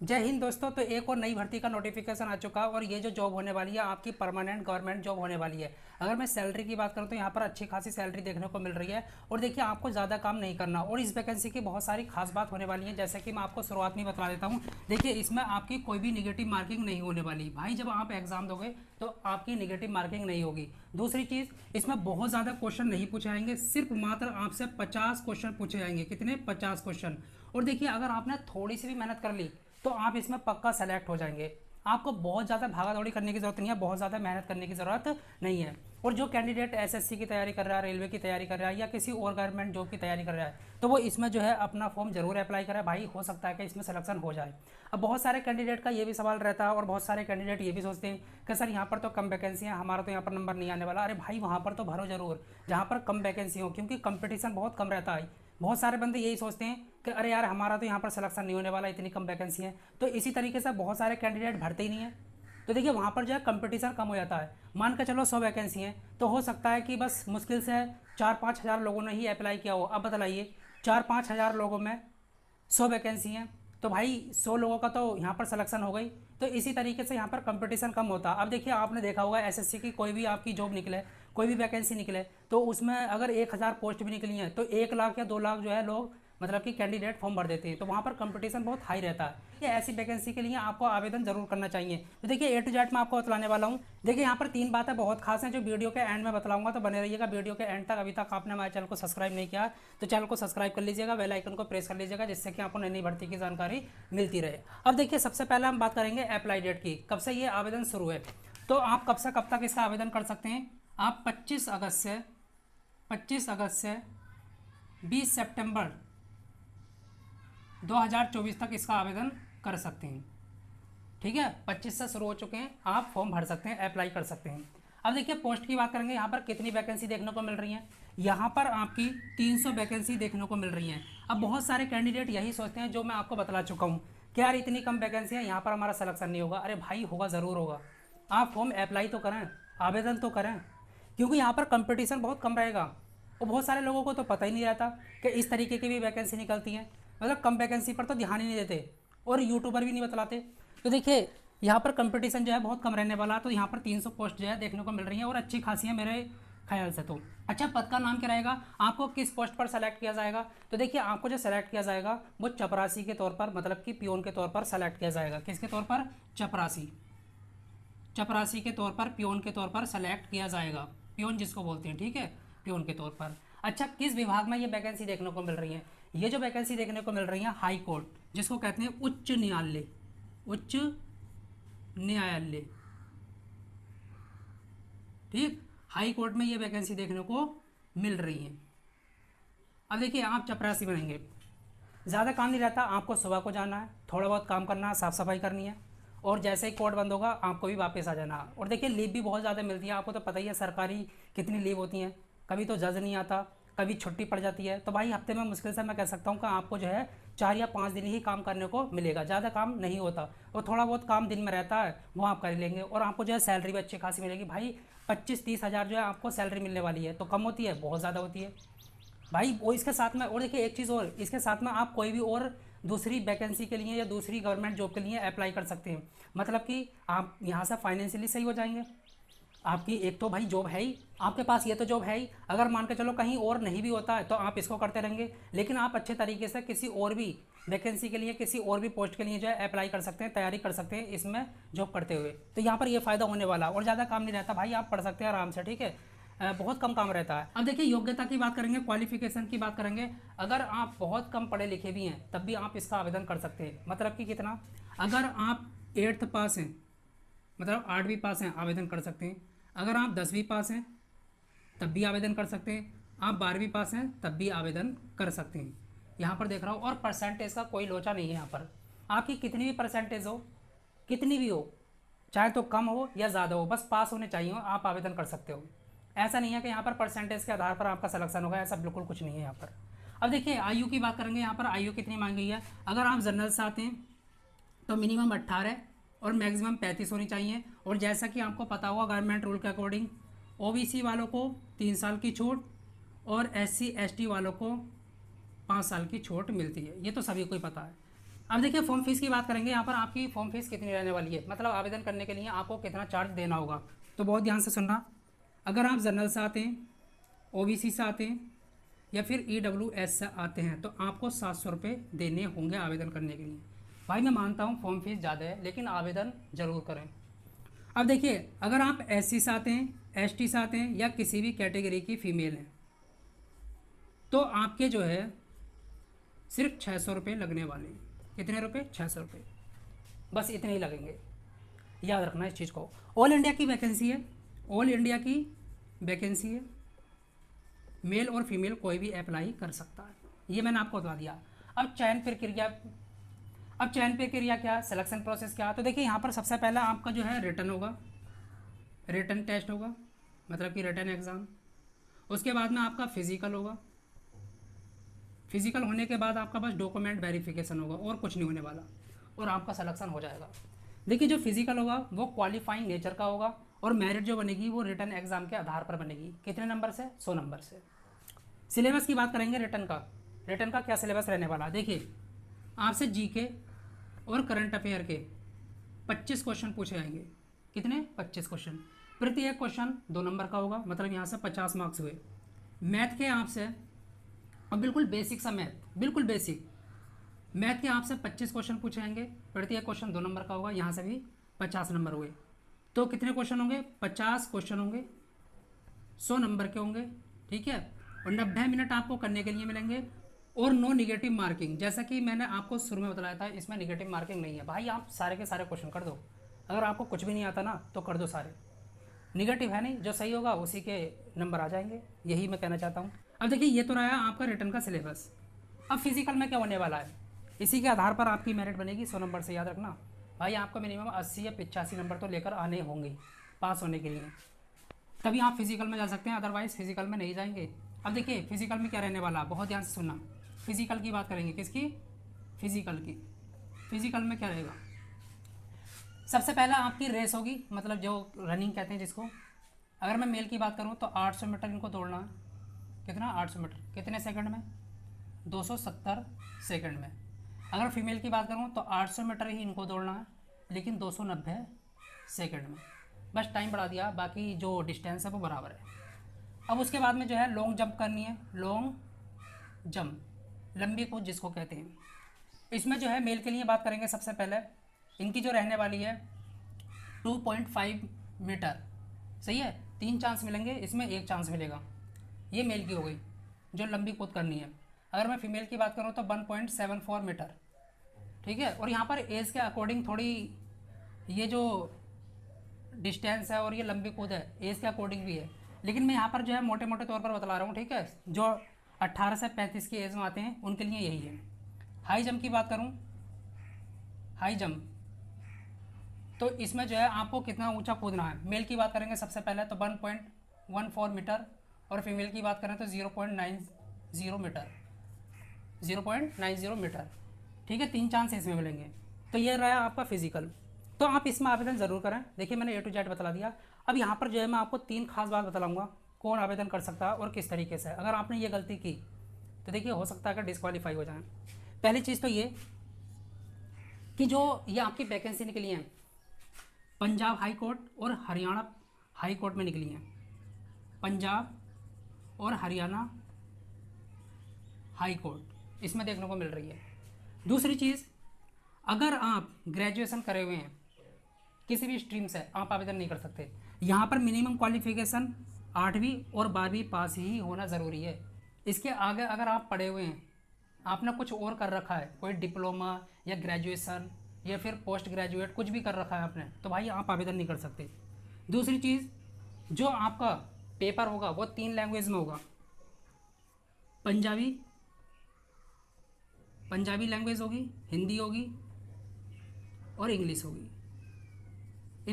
जय हिंद दोस्तों। तो एक और नई भर्ती का नोटिफिकेशन आ चुका है और ये जो जॉब होने वाली है आपकी परमानेंट गवर्नमेंट जॉब होने वाली है। अगर मैं सैलरी की बात करूँ तो यहाँ पर अच्छी खासी सैलरी देखने को मिल रही है और देखिए आपको ज़्यादा काम नहीं करना और इस वैकेंसी की बहुत सारी खास बात होने वाली है। जैसे कि मैं आपको शुरुआत में बता देता हूँ, देखिए इसमें आपकी कोई भी निगेटिव मार्किंग नहीं होने वाली भाई। जब आप एग्जाम दोगे तो आपकी निगेटिव मार्किंग नहीं होगी। दूसरी चीज़, इसमें बहुत ज़्यादा क्वेश्चन नहीं पूछे जाएंगे, सिर्फ मात्र आपसे 50 क्वेश्चन पूछे जाएंगे। कितने? 50 क्वेश्चन। और देखिए अगर आपने थोड़ी सी भी मेहनत कर ली तो आप इसमें पक्का सेलेक्ट हो जाएंगे। आपको बहुत ज़्यादा भागा दौड़ी करने की ज़रूरत नहीं है, बहुत ज़्यादा मेहनत करने की ज़रूरत नहीं है। और जो कैंडिडेट एसएससी की तैयारी कर रहा है, रेलवे की तैयारी कर रहा है या किसी और गवर्नमेंट जॉब की तैयारी कर रहा है तो वो इसमें जो है अपना फॉर्म जरूर अप्लाई करें भाई, हो सकता है कि इसमें सिलेक्शन हो जाए। अब बहुत सारे कैंडिडेट का ये भी सवाल रहता है और बहुत सारे कैंडिडेट ये भी सोचते हैं कि सर यहाँ पर तो कम वैकेंसी है, हमारा तो यहाँ पर नंबर नहीं आने वाला। अरे भाई वहाँ पर तो भरो जरूर जहाँ पर कम वैकेंसी हो, क्योंकि कंपटीशन बहुत कम रहता है। बहुत सारे बंदे यही सोचते हैं कि अरे यार हमारा तो यहाँ पर सिलेक्शन नहीं होने वाला, इतनी कम वैकेंसी है। तो इसी तरीके से बहुत सारे कैंडिडेट भरते ही नहीं है। तो देखिए वहाँ पर जो है कंपटीशन कम हो जाता है। मान के चलो 100 वैकेंसी हैं तो हो सकता है कि बस मुश्किल से 4-5 हज़ार लोगों ने ही अप्लाई किया हो। अब बतलाइए 4-5 हज़ार लोगों में 100 वैकेंसी हैं तो भाई 100 लोगों का तो यहाँ पर सिलेक्शन हो गई। तो इसी तरीके से यहाँ पर कंपटीशन कम होता है। अब देखिए आपने देखा होगा एसएससी की कोई भी आपकी जॉब निकले, कोई भी वैकेंसी निकले तो उसमें अगर 1,000 पोस्ट भी निकली हैं तो 1 लाख या 2 लाख जो है लोग मतलब कि कैंडिडेट फॉर्म भर देते हैं। तो वहाँ पर कंपटीशन बहुत हाई रहता है। ये ऐसी वैकेंसी के लिए आपको आवेदन जरूर करना चाहिए। तो देखिए ए टू जेड मैं आपको बतलाने वाला हूँ। देखिए यहाँ पर 3 बातें बहुत खास हैं जो वीडियो के एंड में बतलाऊंगा, तो बने रहिएगा वीडियो के एंड तक। अभी तक आपने हमारे चैनल को सब्सक्राइब नहीं किया तो चैनल को सब्सक्राइब कर लीजिएगा, बेल आइकन को प्रेस कर लीजिएगा, जिससे कि आपको नई नई भर्ती की जानकारी मिलती रहे। अब देखिए सबसे पहले हम बात करेंगे अप्लाई डेट की, कब से ये आवेदन शुरू है। तो आप कब से कब तक इसका आवेदन कर सकते हैं? आप 25 अगस्त से 20 सितंबर 2024 तक इसका आवेदन कर सकते हैं। ठीक है, 25 से शुरू हो चुके हैं, आप फॉर्म भर सकते हैं, अप्लाई कर सकते हैं। अब देखिए पोस्ट की बात करेंगे, यहाँ पर कितनी वैकेंसी देखने को मिल रही है। यहाँ पर आपकी 300 वैकेंसी देखने को मिल रही है। अब बहुत सारे कैंडिडेट यही सोचते हैं जो मैं आपको बतला चुका हूँ कि यार इतनी कम वैकेंसी है, यहाँ पर हमारा सिलेक्शन नहीं होगा। अरे भाई होगा, ज़रूर होगा। आप फॉर्म अप्लाई तो करें, आवेदन तो करें, क्योंकि यहाँ पर कंपटीशन बहुत कम रहेगा। और बहुत सारे लोगों को तो पता ही नहीं रहता कि इस तरीके की भी वैकेंसी निकलती है। मतलब कम वैकेंसी पर तो ध्यान ही नहीं देते और यूट्यूबर भी नहीं बतलाते। तो देखिए यहाँ पर कंपटीशन जो है बहुत कम रहने वाला, तो यहाँ पर 300 पोस्ट जो है देखने को मिल रही है और अच्छी खासी है मेरे ख्याल से। तो अच्छा, पद का नाम क्या रहेगा, आपको किस पोस्ट पर सेलेक्ट किया जाएगा? तो देखिए आपको जो सेलेक्ट किया जाएगा वो चपरासी के तौर पर, मतलब कि पियोन के तौर पर सेलेक्ट किया जाएगा। किसके तौर पर? चपरासी। चपरासी के तौर पर, पियोन के तौर पर सेलेक्ट किया जाएगा। पियोन जिसको बोलते हैं, ठीक है, पियोन के तौर पर। अच्छा, किस विभाग में ये वैकेंसी देखने को मिल रही है? ये जो वैकेंसी देखने को मिल रही है हाई कोर्ट, जिसको कहते हैं उच्च न्यायालय, उच्च न्यायालय, ठीक, हाई कोर्ट में ये वैकेंसी देखने को मिल रही है। अब देखिए आप चपरासी बनेंगे, ज़्यादा काम नहीं रहता, आपको सुबह को जाना है, थोड़ा बहुत काम करना है, साफ़ सफाई करनी है और जैसे ही कोर्ट बंद होगा आपको भी वापस आ जाना है। और देखिए लीव भी बहुत ज़्यादा मिलती है, आपको तो पता ही है सरकारी कितनी लीव होती हैं। कभी तो जज नहीं आता, कभी छुट्टी पड़ जाती है। तो भाई हफ्ते में मुश्किल से मैं कह सकता हूँ कि आपको जो है 4 या 5 दिन ही काम करने को मिलेगा, ज़्यादा काम नहीं होता। और थोड़ा बहुत काम दिन में रहता है वो आप कर लेंगे और आपको जो है सैलरी भी अच्छी खासी मिलेगी भाई। 25-30 हज़ार जो है आपको सैलरी मिलने वाली है। तो कम होती है? बहुत ज़्यादा होती है भाई। वो इसके साथ में और देखिए एक चीज़ और, इसके साथ में आप कोई भी और दूसरी वैकेंसी के लिए या दूसरी गवर्नमेंट जॉब के लिए अप्लाई कर सकते हैं। मतलब कि आप यहाँ से फाइनेंशियली सही हो जाएंगे। आपकी एक तो भाई जॉब है ही, आपके पास ये तो जॉब है ही। अगर मान के चलो कहीं और नहीं भी होता है तो आप इसको करते रहेंगे, लेकिन आप अच्छे तरीके से किसी और भी वैकेंसी के लिए, किसी और भी पोस्ट के लिए जो है अप्लाई कर सकते हैं, तैयारी कर सकते हैं इसमें जॉब करते हुए। तो यहाँ पर ये फ़ायदा होने वाला और ज़्यादा काम नहीं रहता भाई, आप पढ़ सकते हैं आराम से, ठीक है। बहुत कम काम रहता है। अब देखिए योग्यता की बात करेंगे, क्वालिफिकेशन की बात करेंगे। अगर आप बहुत कम पढ़े लिखे भी हैं तब भी आप इसका आवेदन कर सकते हैं। मतलब कि कितना? अगर आप 8th पास हैं, मतलब 8वीं पास हैं, आवेदन कर सकते हैं। अगर आप 10वीं पास हैं तब भी आवेदन कर सकते हैं। आप 12वीं पास हैं तब भी आवेदन कर सकते हैं। यहाँ पर देख रहा हूँ, और परसेंटेज का कोई लोचा नहीं है यहाँ पर। आपकी कितनी भी परसेंटेज हो, कितनी भी हो, चाहे तो कम हो या ज़्यादा हो, बस पास होने चाहिए हो, आप आवेदन कर सकते हो। ऐसा नहीं है कि यहाँ पर परसेंटेज के आधार पर आपका सिलेक्शन होगा, ऐसा बिल्कुल कुछ नहीं है यहाँ पर। अब देखिए आयु की बात करेंगे, यहाँ पर आयु कितनी मांगी गई है। अगर आप जनरल से आते हैं तो मिनिमम 18 और मैक्सिमम 35 होनी चाहिए। और जैसा कि आपको पता होगा गवर्नमेंट रूल के अकॉर्डिंग ओबीसी वालों को 3 साल की छूट और एससी एसटी वालों को 5 साल की छूट मिलती है, ये तो सभी को ही पता है। अब देखिए फॉर्म फीस की बात करेंगे। यहाँ पर आपकी फॉर्म फीस कितनी रहने वाली है, मतलब आवेदन करने के लिए आपको कितना चार्ज देना होगा। तो बहुत ध्यान से सुनना। अगर आप जनरल से आते हैं, ओबीसी से आते हैं या फिर ईडब्ल्यूएस से आते हैं तो आपको 700 रुपये देने होंगे आवेदन करने के लिए। भाई मैं मानता हूँ फॉर्म फीस ज़्यादा है, लेकिन आवेदन ज़रूर करें। अब देखिए अगर आप एससी से आते हैं, एसटी से आते हैं या किसी भी कैटेगरी की फ़ीमेल हैं तो आपके जो है सिर्फ 600 रुपये लगने वाले हैं। कितने रुपये? 600 रुपये, बस इतने ही लगेंगे। याद रखना इस चीज़ को। ऑल इंडिया की वैकेंसी है, ऑल इंडिया की वैकेंसी है, मेल और फीमेल कोई भी अप्लाई कर सकता है, ये मैंने आपको बता दिया। अब चयन प्रक्रिया क्या, सिलेक्शन प्रोसेस क्या। तो देखिए यहाँ पर सबसे पहला आपका जो है रिटन होगा, रिटन टेस्ट होगा, मतलब कि रिटन एग्ज़ाम। उसके बाद में आपका फिजिकल होगा, फिजिकल होने के बाद आपका बस डॉक्यूमेंट वेरिफिकेशन होगा और कुछ नहीं होने वाला, और आपका सिलेक्शन हो जाएगा। देखिए जो फिजिकल होगा वो क्वालिफाइंग नेचर का होगा, और मेरिट जो बनेगी वो रिटन एग्ज़ाम के आधार पर बनेगी। कितने नंबर से? 100 नंबर से। सिलेबस की बात करेंगे रिटन का क्या सिलेबस रहने वाला। देखिए आपसे जीके और करंट अफेयर के 25 क्वेश्चन पूछे जाएंगे। कितने? 25 क्वेश्चन। प्रत्येक क्वेश्चन 2 नंबर का होगा, मतलब यहाँ से 50 मार्क्स हुए। मैथ के आपसे, और बिल्कुल बेसिक सा मैथ, बिल्कुल बेसिक मैथ के आपसे 25 क्वेश्चन पूछे जाएंगे। प्रत्येक क्वेश्चन 2 नंबर का होगा, यहाँ से भी 50 नंबर हुए। तो कितने क्वेश्चन होंगे? 50 क्वेश्चन होंगे, 100 नंबर के होंगे, ठीक है। और 90 मिनट आपको करने के लिए मिलेंगे, और नो निगेटिव मार्किंग। जैसा कि मैंने आपको शुरू में बताया था, इसमें निगेटिव मार्किंग नहीं है भाई, आप सारे के सारे क्वेश्चन कर दो। अगर आपको कुछ भी नहीं आता ना तो कर दो सारे, निगेटिव है नहीं, जो सही होगा उसी के नंबर आ जाएंगे, यही मैं कहना चाहता हूँ। अब देखिए ये तो रहा आपका रिटर्न का सिलेबस। अब फिजिकल में क्या होने वाला है, इसी के आधार पर आपकी मेरिट बनेगी 100 नंबर से। याद रखना भाई, आपको मिनिमम 80 या 85 नंबर तो लेकर आने होंगे पास होने के लिए, तभी आप फिजिकल में जा सकते हैं, अदरवाइज़ फिजिकल में नहीं जाएंगे। अब देखिए फिजिकल में क्या रहने वाला, बहुत ध्यान से सुनना। फिजिकल की बात करेंगे, किसकी? फिजिकल की। फिजिकल में क्या रहेगा? सबसे पहला आपकी रेस होगी, मतलब जो रनिंग कहते हैं जिसको। अगर मैं मेल की बात करूँ तो 800 मीटर इनको दौड़ना है। कितना? 800 मीटर। कितने सेकंड में? 270 सेकंड में। अगर फीमेल की बात करूँ तो 800 मीटर ही इनको दौड़ना है, लेकिन 290 सेकंड में। बस टाइम बढ़ा दिया, बाकी जो डिस्टेंस है वो बराबर है। अब उसके बाद में जो है लॉन्ग जंप करनी है, लॉन्ग जंप, लंबी कूद जिसको कहते हैं। इसमें जो है मेल के लिए बात करेंगे सबसे पहले, इनकी जो रहने वाली है 2.5 मीटर। सही है, 3 चांस मिलेंगे, इसमें 1 चांस मिलेगा। ये मेल की हो गई जो लंबी कूद करनी है। अगर मैं फीमेल की बात करूँ तो 1.74 मीटर, ठीक है। और यहाँ पर एज के अकॉर्डिंग थोड़ी ये जो डिस्टेंस है और ये लंबी कूद है एज के अकॉर्डिंग भी है, लेकिन मैं यहाँ पर जो है मोटे मोटे तौर पर बतला रहा हूँ, ठीक है। जो 18 से 35 की एज में आते हैं उनके लिए यही है। हाई जंप की बात करूँ, हाई जंप, तो इसमें जो है आपको कितना ऊंचा कूदना है। मेल की बात करेंगे सबसे पहले तो 1.14 मीटर, और फीमेल की बात करें तो 0.90 मीटर, 0.90 मीटर, ठीक है। 3 चांस इसमें मिलेंगे। तो ये रहा आपका फिजिकल, तो आप इसमें आवेदन ज़रूर करें। देखिए मैंने A to Z बता दिया। अब यहाँ पर जो है मैं आपको 3 खास बात बतलाऊँगा कौन आवेदन कर सकता है और किस तरीके से। अगर आपने ये गलती की तो देखिए हो सकता है कि डिस्क्वालीफाई हो जाए। पहली चीज़ तो ये कि जो ये आपकी वैकेंसी निकली है पंजाब हाई कोर्ट और हरियाणा हाई कोर्ट में निकली हैं, पंजाब और हरियाणा हाई कोर्ट इसमें देखने को मिल रही है। दूसरी चीज़, अगर आप ग्रेजुएशन करे हुए हैं किसी भी स्ट्रीम से, आप आवेदन नहीं कर सकते। यहाँ पर मिनिमम क्वालिफिकेशन 8वीं और 12वीं पास ही होना ज़रूरी है। इसके आगे अगर आप पढ़े हुए हैं, आपने कुछ और कर रखा है, कोई डिप्लोमा या ग्रेजुएशन या फिर पोस्ट ग्रेजुएट कुछ भी कर रखा है आपने, तो भाई आप आवेदन नहीं कर सकते। दूसरी चीज़, जो आपका पेपर होगा वो 3 लैंग्वेज में होगा, पंजाबी लैंग्वेज होगी, हिंदी होगी और इंग्लिश होगी।